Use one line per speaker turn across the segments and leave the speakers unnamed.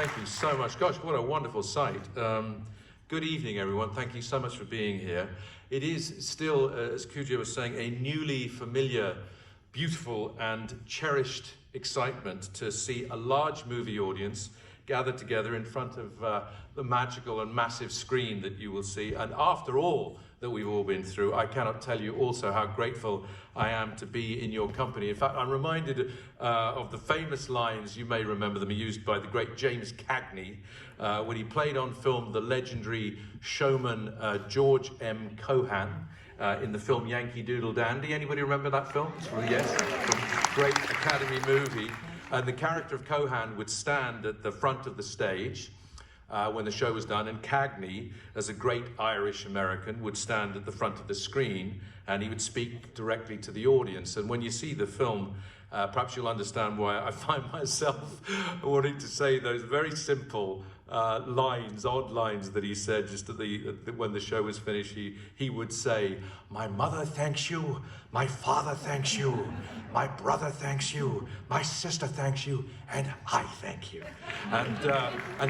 Thank you so much. Gosh, what a wonderful sight. Good evening, everyone. Thank you so much for being here. It is still, as Cujo was saying, a newly familiar, beautiful and cherished excitement to see a large movie audience gathered together in front of the magical and massive screen that you will see. And after all that we've all been through, I cannot tell you also how grateful I am to be in your company. In fact, I'm reminded of the famous lines, you may remember them, used by the great James Cagney when he played on film the legendary showman George M. Cohan in the film Yankee Doodle Dandy. Anybody remember that film? Yes, great Academy movie. And the character of Cohan would stand at the front of the stage when the show was done, and Cagney, as a great Irish American, would stand at the front of the screen and he would speak directly to the audience. And when you see the film, perhaps you'll understand why I find myself wanting to say those very simple lines, odd lines that he said just at when the show was finished. He would say, "My mother thanks you, my father thanks you, my brother thanks you, my sister thanks you, and I thank you." And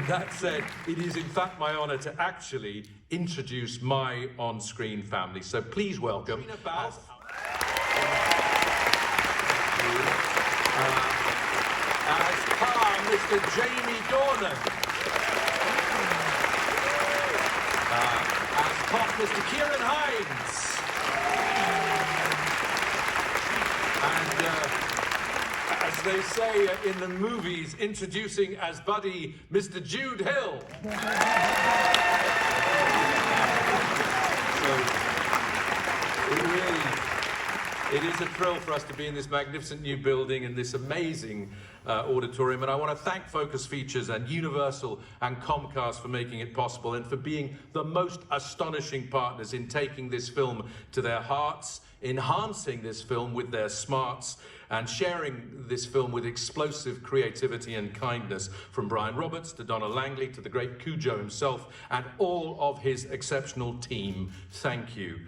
that said, it is in fact my honor to actually introduce my on-screen family. So please welcome as Pa, Mr. Jamie Dornan. As Pop, Mr. Kieran Hines. And as they say in the movies, introducing as Buddy, Mr. Jude Hill. It is a thrill for us to be in this magnificent new building in this amazing auditorium, and I want to thank Focus Features and Universal and Comcast for making it possible and for being the most astonishing partners in taking this film to their hearts, enhancing this film with their smarts, and sharing this film with explosive creativity and kindness, from Brian Roberts to Donna Langley to the great Cujo himself and all of his exceptional team. Thank you.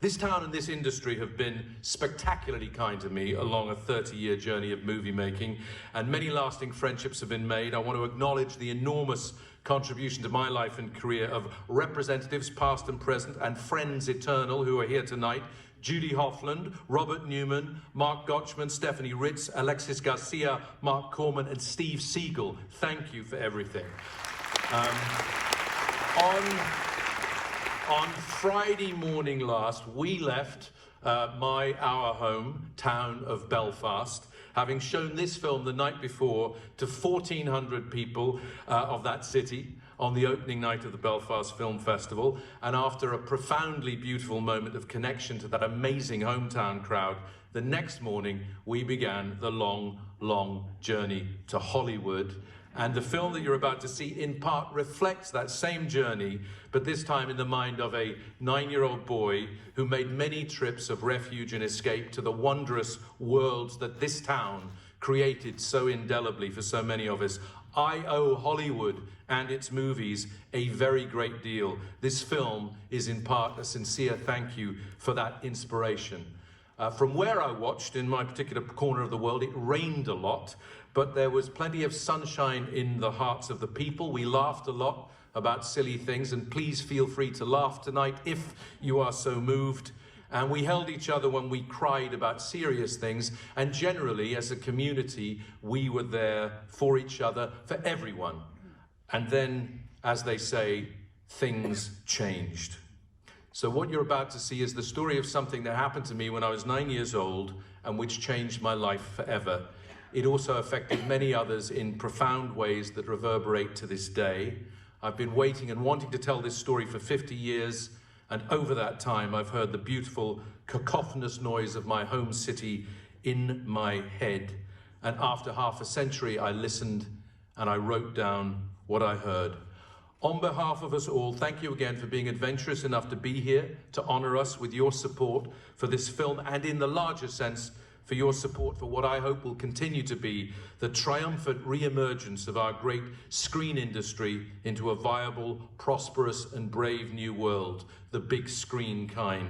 This town and this industry have been spectacularly kind to me along a 30-year journey of movie making, and many lasting friendships have been made. I want to acknowledge the enormous contribution to my life and career of representatives past and present and friends eternal who are here tonight. Judy Hoffland, Robert Newman, Mark Gotchman, Stephanie Ritz, Alexis Garcia, Mark Corman and Steve Siegel. Thank you for everything. On Friday morning last, we left our hometown of Belfast, having shown this film the night before to 1,400 people of that city on the opening night of the Belfast Film Festival. And after a profoundly beautiful moment of connection to that amazing hometown crowd, the next morning we began the long, long journey to Hollywood. And the film that you're about to see in part reflects that same journey, but this time in the mind of a 9-year-old boy who made many trips of refuge and escape to the wondrous worlds that this town created so indelibly for so many of us. I owe Hollywood and its movies a very great deal. This film is in part a sincere thank you for that inspiration. From where I watched, in my particular corner of the world, it rained a lot, but there was plenty of sunshine in the hearts of the people. We laughed a lot about silly things, and please feel free to laugh tonight if you are so moved. And we held each other when we cried about serious things, and generally, as a community, we were there for each other, for everyone. And then, as they say, things changed. So what you're about to see is the story of something that happened to me when I was 9 years old and which changed my life forever. It also affected many others in profound ways that reverberate to this day. I've been waiting and wanting to tell this story for 50 years, and over that time I've heard the beautiful cacophonous noise of my home city in my head. And after half a century I listened and I wrote down what I heard. On behalf of us all, thank you again for being adventurous enough to be here, to honor us with your support for this film, and in the larger sense, for your support for what I hope will continue to be the triumphant re-emergence of our great screen industry into a viable, prosperous and brave new world, the big screen kind.